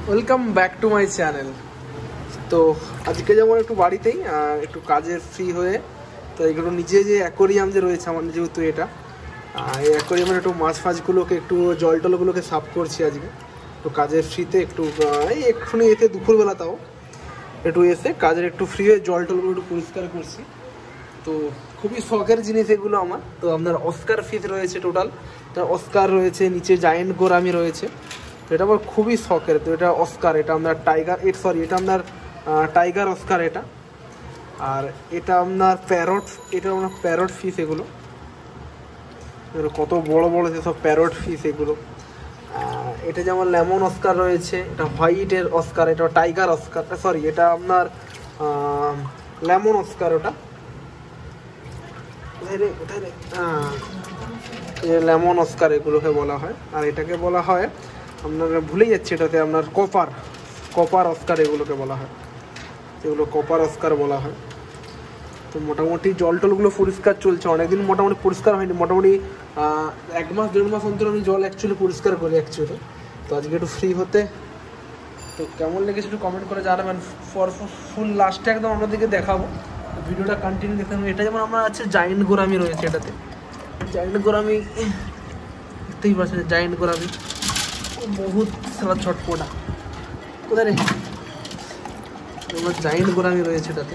Welcome back to my channel. তো আজকে যেমন একটু বাড়িতেই একটু কাজের ফ্রি হয়ে, তো এগুলো নিজে যে অ্যাকোরিয়াম যে রয়েছে আমার, যেহেতু এটা এই অ্যাকোরিয়ামের একটু মাছ ফাছগুলোকে একটু জল টলগুলোকে সাফ করছি আজকে একটু কাজের ফ্রিতে। একটু এই এক্ষুনি এসে দুপুরবেলা তাও একটু এসে কাজের একটু ফ্রি হয়ে জল টলগুলো একটু পরিষ্কার করছি। তো খুবই শখের জিনিস এগুলো আমার। তো আপনার অস্কার ফিশ রয়েছে, টোটাল অস্কার রয়েছে, নিচে জায়েন্ট গোরামি রয়েছে। তো এটা আমার খুবই শখের। তো এটা অস্কার, এটা আপনার টাইগার, এটা আপনার টাইগার অস্কার এটা। আর এটা আপনার প্যারট, এটা আপনার প্যারট ফিশ। এগুলো কত বড় বড় সব প্যারট ফিশ এগুলো। এটা যেমন লেমন অস্কার রয়েছে, এটা হোয়াইটের অস্কার, এটা টাইগার অস্কার, এটা আপনার লেমন অস্কার। ওটা লেমন অস্কার এগুলোকে বলা হয়। আর এটাকে বলা হয় আপনার, ভুলেই যাচ্ছে, এটাতে আপনার কপার অস্কার এগুলোকে বলা হয়। এগুলো কপার অস্কার বলা হয়। তো মোটামুটি জল টলগুলো পরিষ্কার চলছে, অনেকদিন মোটামুটি পরিষ্কার হয়নি। মোটামুটি 1 মাস 1.5 মাস অন্তর আমি জল অ্যাকচুয়ালি পরিষ্কার করি অ্যাকচুয়ালি। তো আজকে একটু ফ্রি হতে, তো কেমন লেগেছে একটু কমেন্ট করে জানাবেন। ফুল লাস্টে একদম আপনাদেরকে দেখাবো, ভিডিওটা কন্টিনিউ দেখতে হবে। এটা যেমন আমার আছে জায়েন্ট গোরামি রয়েছে, এটাতে জায়েন্ট গোরামি দেখতেই পাচ্ছেন। জায়েন্ট গোরামি বহুত সারা ছটপটা কোথায় রে, আমার জায়েন্ট গোরামি রয়েছে এটাতে।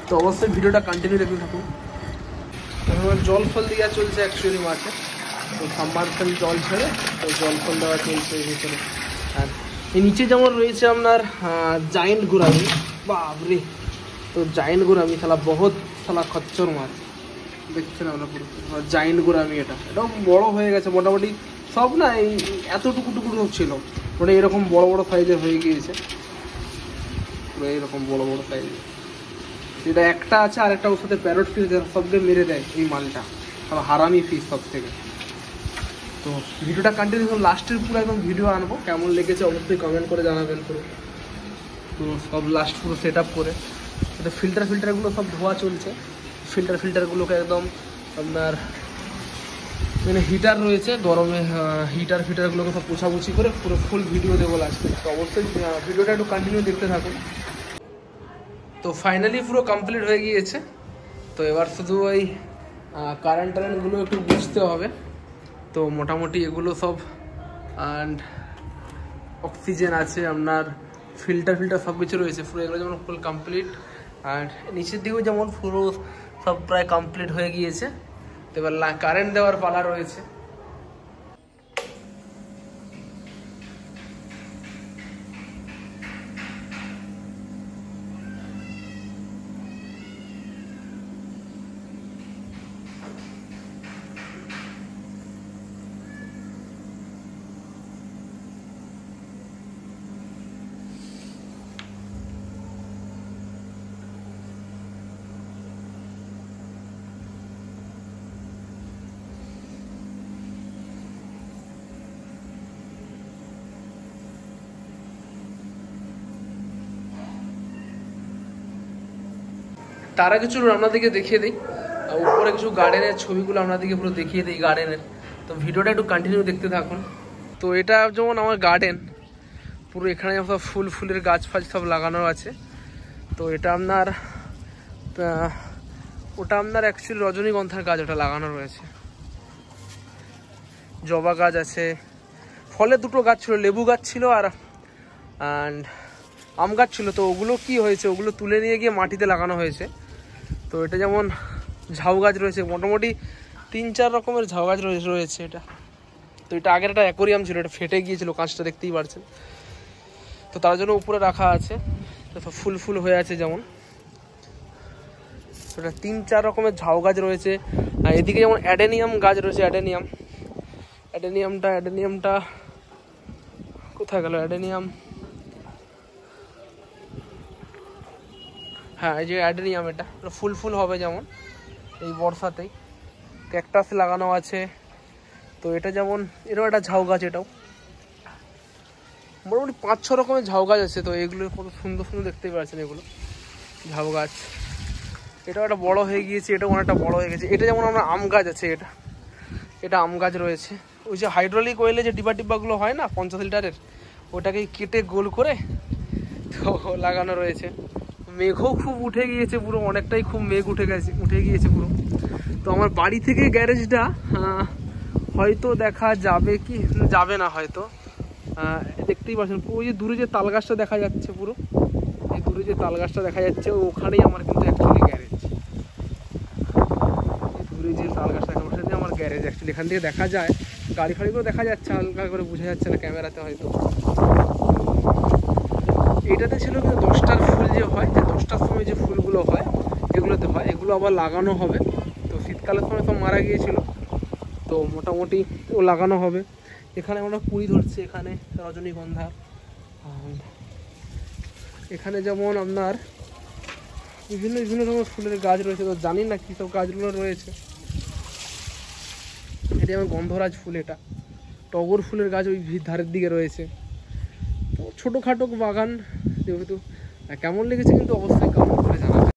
তো অবশ্যই ভিডিওটা কন্টিনিউ দেখতে থাকুন। জল ফল দেওয়া চলছে অ্যাকচুয়ালি মাঠে, তো সাবমার্সেল জল ছেড়ে তো জল ফল দেওয়া চলছে এই ভিতরে। আর এই নিচে যেমন রয়েছে আপনার জায়েন্ট গোরামি, বাবরে। তো জায়েন্ট গোরামি শালা বহুত শালা খচ্চর মাছ, দেখছেন আমরা পুরো জায়েন্ট গোরামি। এটাও বড় হয়ে গেছে মোটামুটি সব, না এই এতটুকু টুকু ছিল, ওটা এরকম বড় বড় সাইজের হয়ে গিয়েছে, পুরো এরকম বড় বড় সাইজের। যেটা একটা আছে, আর একটা ওর সাথে প্যারট ফিশ, সবকে মেরে দেয় এই মালটা, হারামি ফিশ সব থেকে। তো ভিডিওটা কন্টিনিউ লাস্টের পুরো একদম ভিডিও আনবো, কেমন লেগেছে অবশ্যই কমেন্ট করে জানাবেন পুরো। তো সব লাস্ট পুরো সেট আপ করে, এটা ফিল্টারগুলো সব ধোয়া চলছে। ফিল্টারগুলোকে একদম আপনার মানে হিটার রয়েছে গরমে, ফিটারগুলোকে সব পোছাপুছি করে পুরো ফুল ভিডিও দেবো লাস্টে। তো অবশ্যই ভিডিওটা একটু কন্টিনিউ দেখতে থাকুন। তো ফাইনালি পুরো কমপ্লিট হয়ে গিয়েছে। তো এবার শুধু ওই কারেন্টগুলো একটু বুঝতে হবে। তো মোটামুটি এগুলো সব অ্যান্ড অক্সিজেন আছে, আপনার ফিল্টার সব কিছু রয়েছে পুরো, এগুলো যেমন ফুল কমপ্লিট। আর নিচের দিকেও যেমন পুরো সব প্রায় কমপ্লিট হয়ে গিয়েছে। তো এবার কারেন্ট দেওয়ার পালা রয়েছে। তারা কিছু আপনাদেরকে দেখিয়ে দিই, উপরে কিছু গার্ডেনের ছবিগুলো আপনাদেরকে পুরো দেখিয়ে দিই গার্ডেনের। তো ভিডিওটা একটু কন্টিনিউ দেখতে থাকুন। তো এটা যেমন আমার গার্ডেন, পুরো এখানে সব ফুলের গাছ ফাছ সব লাগানো আছে। তো এটা আপনার ওটা আপনার অ্যাকচুয়ালি রজনীগন্ধার গাছ, ওটা লাগানো রয়েছে। জবা গাছ আছে, ফলে 2টো গাছ ছিল, লেবু গাছ ছিল আর আম গাছ ছিল। তো ওগুলো কি হয়েছে, ওগুলো তুলে নিয়ে গিয়ে মাটিতে লাগানো হয়েছে। তো এটা যেমন ঝাউ গাছ রয়েছে, মোটামুটি 3-4 রকমের ঝাউ গাছ রয়েছে এটা। তো এটা আগের একটা অ্যাকোরিয়াম ছিল, এটা ফেটে গিয়েছিল, কাঁচটা দেখতেই পারছেন। তো তার জন্য উপরে রাখা আছে। তো ফুল হয়ে আছে যেমন, এটা 3-4 রকমের ঝাউ গাছ রয়েছে। আর এদিকে যেমন অ্যাডেনিয়াম গাছ রয়েছে, অ্যাডেনিয়ামটা কোথায় গেল অ্যাডেনিয়াম? হ্যাঁ, এই যে অ্যাডেনিয়াম, এটা ফুল হবে যেমন এই বর্ষাতেই। ক্যাকটাস লাগানো আছে। তো এটা যেমন এটাও একটা ঝাউ গাছ, এটাও মোটামুটি 5-6 রকমের ঝাউ গাছ আছে। তো এগুলো কত সুন্দর দেখতেই পাচ্ছেন, এগুলো ঝাউ গাছ। এটাও একটা বড় হয়ে গিয়েছে, এটাও অনেকটা বড় হয়ে গেছে। এটা যেমন আমরা আম গাছ আছে, এটা আম গাছ রয়েছে। ওই যে হাইড্রোলিক ওয়েলে যে ডিব্বাগুলো হয় না 50 লিটারের, ওটাকে কেটে গোল করে তো লাগানো রয়েছে। মেঘও খুব উঠে গিয়েছে পুরো, অনেকটাই খুব মেঘ উঠে গিয়েছে পুরো। তো আমার বাড়ি থেকে গ্যারেজটা হয়তো দেখা যাবে কি যাবে না হয়তো, দেখতেই পাচ্ছেন ওই যে দূরে যে তাল গাছটা দেখা যাচ্ছে, পুরো এই দূরে যে তাল গাছটা দেখা যাচ্ছে ওখানেই আমার কিন্তু অ্যাকচুয়ালি গ্যারেজ। দূরে যে তাল গাছটা দেখা যাচ্ছে আমার গ্যারেজ অ্যাকচুয়ালি, এখান থেকে দেখা যায়, গাড়ি ফাড়িগুলো দেখা যাচ্ছে, হালকা করে বোঝা যাচ্ছে না ক্যামেরাতে হয়তো। এটাতে ছিল কিন্তু 10টার ফুল যে হয়, যে 10টার সময় যে ফুলগুলো হয় এগুলোতে হয়, এগুলো আবার লাগানো হবে। তো শীতকালের সময় তো মারা গিয়েছিল, তো মোটামুটি ও লাগানো হবে। এখানে আমরা কুড়ি ধরছি, এখানে রজনীগন্ধা, এখানে যেমন আপনার বিভিন্ন বিভিন্ন রকমের ফুলের গাছ রয়েছে, তো জানি না কী সব গাছগুলো রয়েছে। এটি যেমন গন্ধরাজ ফুল, এটা টগর ফুলের গাছ ওই ধারের দিকে রয়েছে। তো ছোটোখাটো বাগান যেহেতু, কেমন লেগেছে কিন্তু অবশ্যই কমেন্ট করে জানাবেন।